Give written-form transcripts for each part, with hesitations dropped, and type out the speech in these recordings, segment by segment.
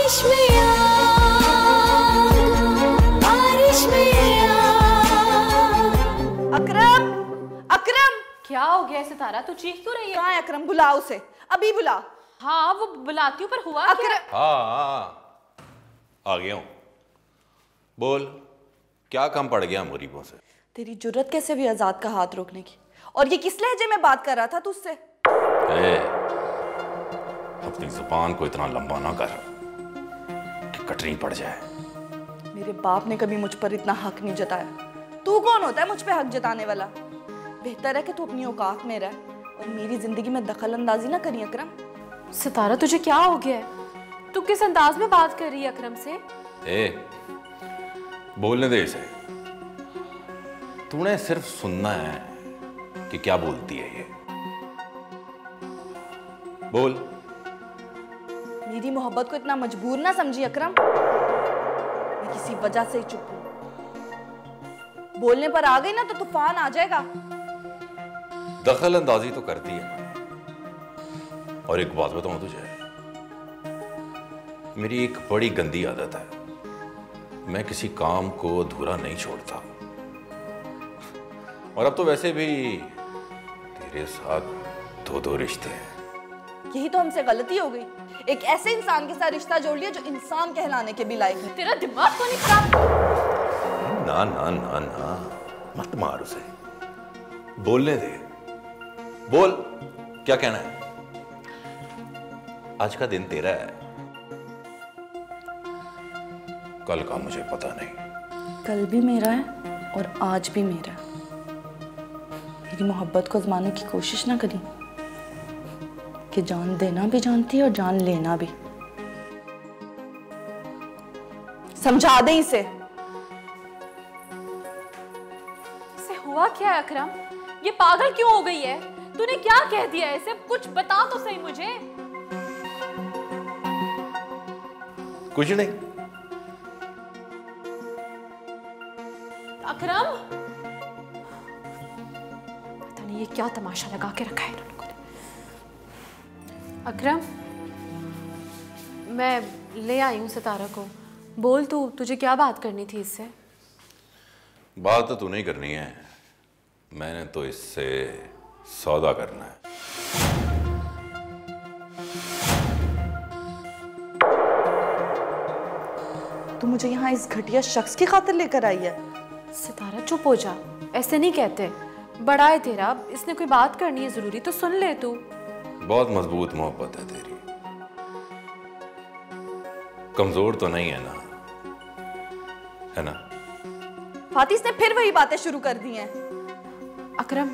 बारिश में बारिश में अकरम, अकरम क्या हो गया सितारा? तू चीख क्यों रही है? कहाँ है अकरम? बुला उसे, अभी बुला। हाँ वो बुलाती हूँ, पर हुआ क्या? हाँ आ गया हूँ। बोल, क्या काम पड़ गया गरीबों से? तेरी जुर्रत कैसे भी आजाद का हाथ रोकने की? और ये किस लहजे में बात कर रहा था तुझसे? अपनी जुबान को इतना लंबा ना कर कि कटनी पड़ जाए। मेरे बाप ने कभी मुझ पर इतना हक नहीं जताया। तू कौन होता है मुझ पे हक जताने वाला? बेहतर है कि तू अपनी औकात में रह और मेरी जिंदगी में दखल अंदाजी ना करी अकरम। सितारा तुझे क्या हो गया है? तू किस अंदाज में बात कर रही है अकरम से? बोलने दे इसे। तूने सिर्फ सुनना है कि क्या बोलती है ये। बोल। मेरी मोहब्बत को इतना मजबूर ना समझी अकरम। मैं किसी वजह से ही चुप हूं। बोलने पर आ गई ना तो तूफान आ जाएगा। दखल अंदाजी तो करती है मैंने। और एक बात बताऊं तुझे, मेरी एक बड़ी गंदी आदत है, मैं किसी काम को अधूरा नहीं छोड़ता। और अब तो वैसे भी तेरे साथ दो रिश्ते हैं। यही तो हमसे गलती हो गई। एक ऐसे इंसान के साथ रिश्ता जोड़ लिया जो इंसान कहलाने के भी लायक है। तेरा दिमाग तो नहीं खराब? ना ना ना ना, मत मार उसे। बोलने दे। बोल, क्या कहना है? आज का दिन तेरा है, कल का मुझे पता नहीं। कल भी मेरा है और आज भी मेरा है। मेरी मोहब्बत को आजमाने की कोशिश ना करी कि जान देना भी जानती है और जान लेना भी। समझा दे इसे। इसे हुआ क्या है अकरम? ये पागल क्यों हो गई है? तूने क्या कह दिया है इसे? कुछ बता तो सही मुझे। कुछ नहीं। अकरम, पता नहीं ये क्या तमाशा लगा के रखा है इन्होंने। अकरम, मैं ले आई हूँ सितारा को। बोल तू, तुझे क्या बात करनी थी इससे? बात तो तू नहीं करनी है, मैंने तो इससे सौदा करना है। तू मुझे यहाँ इस घटिया शख्स की खातिर लेकर आई है? सितारा चुप हो जा, ऐसे नहीं कहते। बड़ा है तेरा, इसने कोई बात करनी है जरूरी तो सुन ले तू। बहुत मजबूत मोहब्बत है तेरी, कमजोर तो नहीं है ना, है ना? फातिस ने फिर वही बातें शुरू कर दी हैं। अकरम,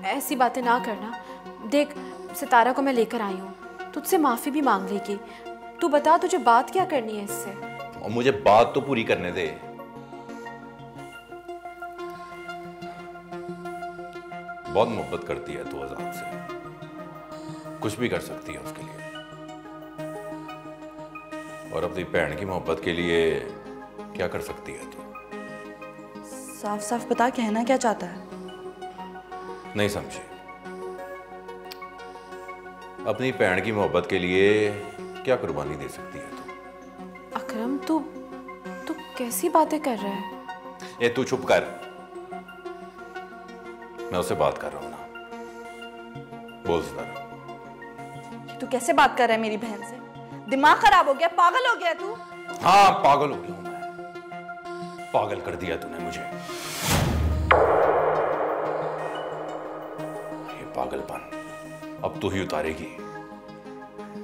ऐसी बातें ना करना। देख, सितारा को मैं लेकर आई हूँ, तुझसे माफी भी मांग लेगी। तू बता, तुझे बात क्या करनी है इससे? और मुझे बात तो पूरी करने दे। बहुत मोहब्बत करती है तू आजाद से, कुछ भी कर सकती है उसके लिए। और अपनी बहन की मोहब्बत के लिए क्या कर सकती है तू? साफ साफ बता, कहना क्या चाहता है? नहीं समझी। अपनी बहन की मोहब्बत के लिए क्या कुर्बानी दे सकती है तू? अकरम, तू कैसी बातें कर रहा है? ये तू चुप कर, मैं उससे बात कर रहा हूं ना। बोल सितारा। तू कैसे बात कर रहा है मेरी बहन से? दिमाग खराब हो गया, पागल हो गया तू? हाँ, पागल हो गया हूं मैं। पागल कर दिया तूने मुझे। ये पागलपन अब तू ही उतारेगी।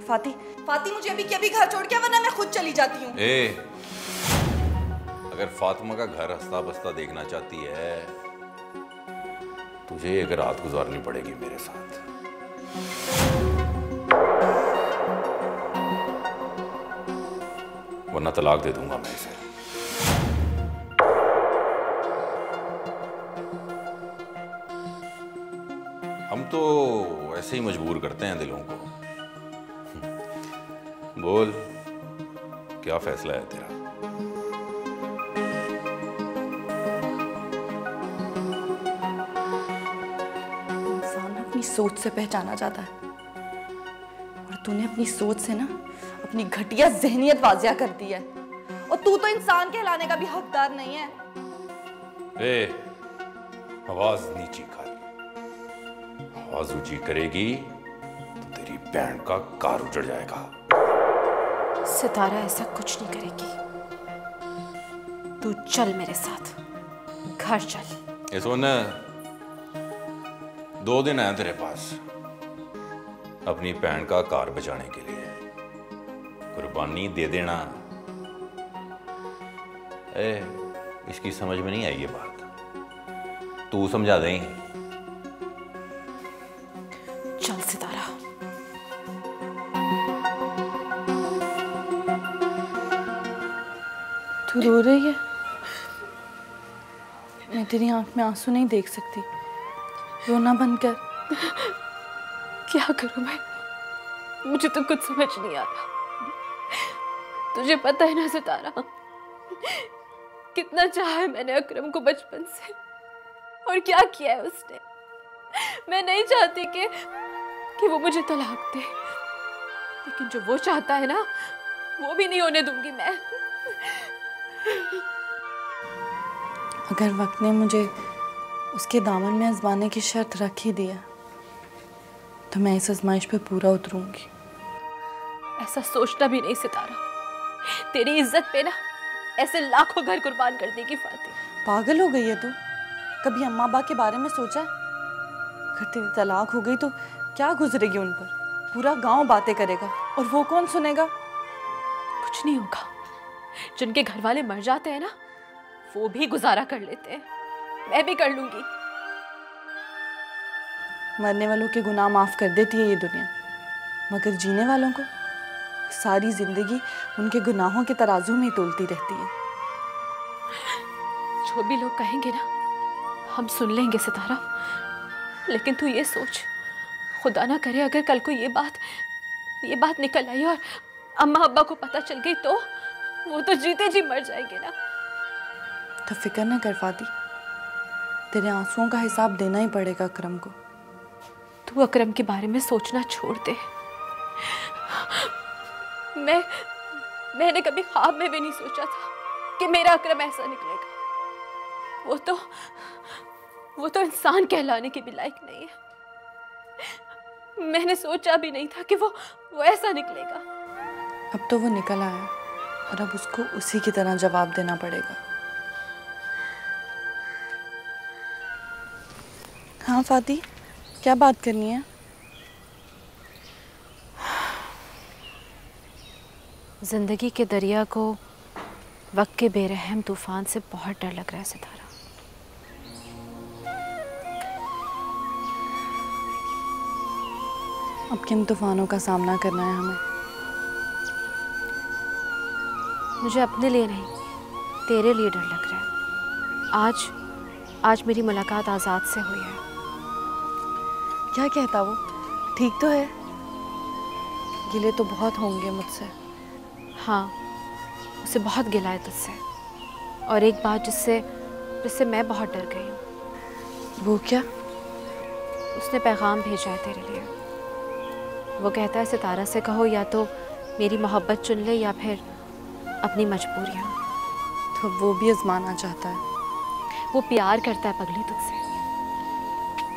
फाती मुझे अभी के अभी घर छोड़ के, वरना मैं खुद चली जाती हूँ। अगर फातिमा का घर हंसता बसता देखना चाहती है, तुझे एक रात गुजारनी पड़ेगी मेरे साथ। वरना तलाक दे दूंगा मैं इसे। हम तो ऐसे ही मजबूर करते हैं दिलों को। बोल, क्या फैसला है तेरा? इंसान अपनी सोच से पहचाना जाता है, और तूने अपनी सोच से ना अपनी घटिया जहनियत वाजिया कर दी है। और तू तो इंसान कहलाने का भी हकदार नहीं है। ए, आवाज नीची कर। आवाज ऊंची करेगी तो तेरी बहन का कार उजड़ जाएगा। सितारा ऐसा कुछ नहीं करेगी। तू चल मेरे साथ, घर चल। ये सुन, 2 दिन है तेरे पास अपनी बहन का कार बचाने के लिए। कुर्बानी दे देना। इसकी समझ में नहीं आई ये बात, तू समझा दे। चल सितारा। तू रो रही है? मैं तेरी आंख में आंसू नहीं देख सकती, रोना बंद कर। क्या करूं मैं? मुझे तो कुछ समझ नहीं आ रहा। तुझे पता है ना सितारा, कितना चाहा है मैंने अकरम को बचपन से, और क्या किया है उसने। मैं नहीं चाहती कि वो मुझे तलाक दे, लेकिन जो वो चाहता है ना, वो भी नहीं होने दूंगी मैं। अगर वक्त ने मुझे उसके दामन में आजमाने की शर्त रख ही दिया, तो मैं इस आजमाइश पे पूरा उतरूंगी। ऐसा सोचना भी नहीं सितारा, तेरी इज्जत पे ना ऐसे लाखों घर कुर्बान कर देगी फातिह। पागल हो गई है तू? कभी अम्मा अब्बा के बारे में सोचा? अगर तेरी तलाक हो गई तो क्या गुजरेगी उन पर? पूरा गांव बातें करेगा, और वो कौन सुनेगा? कुछ नहीं होगा। जिनके घर वाले मर जाते हैं ना, वो भी गुजारा कर लेते हैं। मैं भी कर लूंगी। मरने वालों के गुनाह माफ कर देती है ये दुनिया, मगर जीने वालों को सारी जिंदगी उनके गुनाहों के तराजू में तोलती रहती है। जो भी लोग कहेंगे ना, हम सुन लेंगे सितारा, लेकिन तू ये सोच, खुदा ना करे अगर कल को ये बात निकल आई और अम्मा अब्बा को पता चल गई, तो वो तो जीते जी मर जाएंगे ना। तो फिक्र न कर फाती, तेरे आंसुओं का हिसाब देना ही पड़ेगा अकरम को। तू अकरम के बारे में सोचना छोड़ दे। मैंने कभी ख्वाब में भी नहीं सोचा था कि मेरा अकरम ऐसा निकलेगा। वो तो इंसान कहलाने के भी लायक नहीं है। मैंने सोचा भी नहीं था कि वो ऐसा निकलेगा। अब तो वो निकल आया, और अब उसको उसी की तरह जवाब देना पड़ेगा। हाँ फाती, क्या बात करनी है? जिंदगी के दरिया को वक्त के बेरहम तूफान से बहुत डर लग रहा है सितारा। अब किन तूफानों का सामना करना है हमें? मुझे अपने लिए नहीं, तेरे लिए डर लग रहा है। आज मेरी मुलाकात आज़ाद से हुई है। क्या कहता वो? ठीक तो है? गिले तो बहुत होंगे मुझसे। हाँ, उसे बहुत गिला है तुझसे, और एक बात जिससे मैं बहुत डर गई हूँ। वो क्या? उसने पैगाम भेजा है तेरे लिए। वो कहता है सितारा से कहो या तो मेरी मोहब्बत चुन ले या फिर अपनी मजबूरियाँ। तो वो भी आजमाना चाहता है। वो प्यार करता है पगली तुझसे।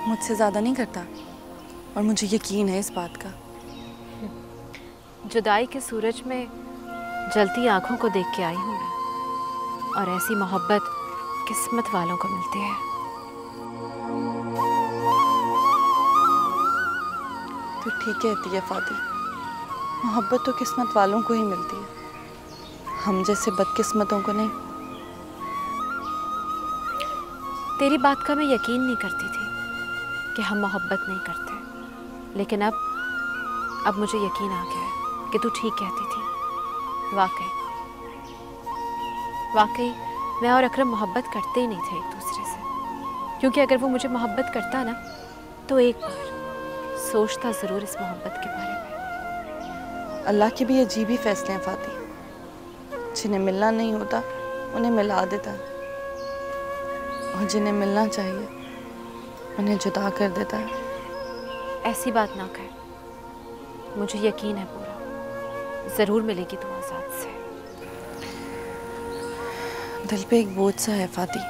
मुझसे ज़्यादा नहीं करता, और मुझे यकीन है इस बात का। जुदाई के सूरज में जलती आंखों को देख के आई हूँ मैं, और ऐसी मोहब्बत किस्मत वालों को मिलती है। तो ठीक कहती है फाती, मोहब्बत तो किस्मत वालों को ही मिलती है, हम जैसे बदकिस्मतों को नहीं। तेरी बात का मैं यकीन नहीं करती थी कि हम मोहब्बत नहीं करते, लेकिन अब मुझे यकीन आ गया है कि तू ठीक कहती थी। वाकई मैं और अकरम मोहब्बत करते ही नहीं थे एक दूसरे से, क्योंकि अगर वो मुझे मोहब्बत करता ना, तो एक बार सोचता ज़रूर इस मोहब्बत के बारे में। अल्लाह के भी अजीब ही फैसले हैं फाती, जिन्हें मिलना नहीं होता उन्हें मिला देता है, और जिन्हें मिलना चाहिए उन्हें जुदा कर देता है। ऐसी बात ना कर, मुझे यकीन है पूरा जरूर मिलेगी तू आजाद से। दिल पे एक बोझ सा है फाती,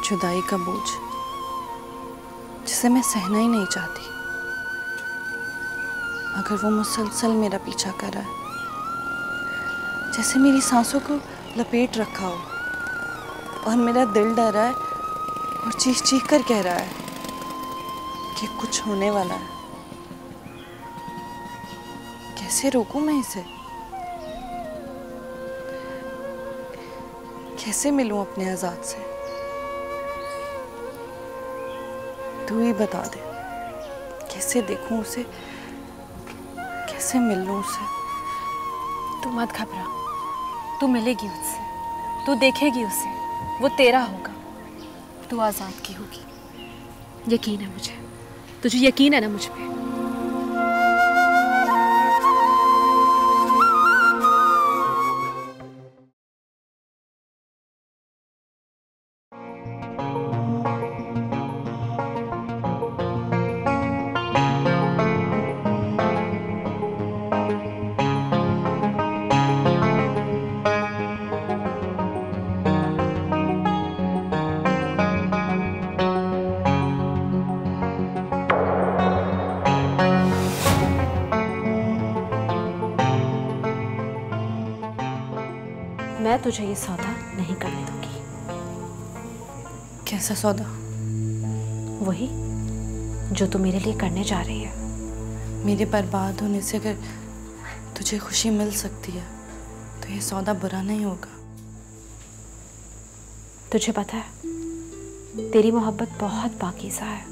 जुदाई का बोझ, जिसे मैं सहना ही नहीं चाहती। अगर वो मुसलसल मेरा पीछा कर रहा है, जैसे मेरी सांसों को लपेट रखा हो, और मेरा दिल डर रहा है और चीख चीख कर कह रहा है कि कुछ होने वाला है। कैसे रोकूं मैं इसे? कैसे मिलूं अपने आजाद से? तू ही बता दे, कैसे देखूं उसे, कैसे मिल लूं उसे? तू मत घबरा, तू मिलेगी उससे, तू देखेगी उसे, वो तेरा होगा, तू आजाद की होगी। यकीन है मुझे, तुझे यकीन है ना मुझ पे? मैं तुझे ये सौदा नहीं करने दूंगी। कैसा सौदा? वही जो तू मेरे लिए करने जा रही है। मेरे बर्बाद होने से अगर तुझे खुशी मिल सकती है तो ये सौदा बुरा नहीं होगा। तुझे पता है, तेरी मोहब्बत बहुत पाकीज़ा है,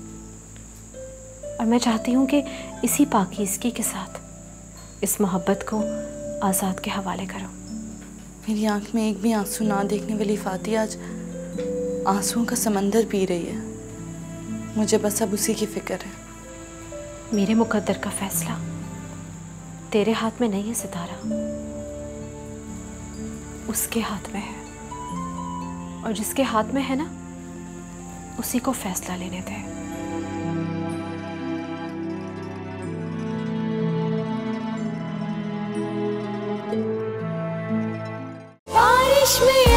और मैं चाहती हूँ कि इसी पाकीज़गी के साथ इस मोहब्बत को आज़ाद के हवाले करो। मेरी आंख में एक भी आंसू ना देखने वाली फाती आज आंसुओं का समंदर पी रही है। मुझे बस अब उसी की फिक्र है। मेरे मुकद्दर का फैसला तेरे हाथ में नहीं है सितारा, उसके हाथ में है, और जिसके हाथ में है ना, उसी को फैसला लेने दे। बारिश में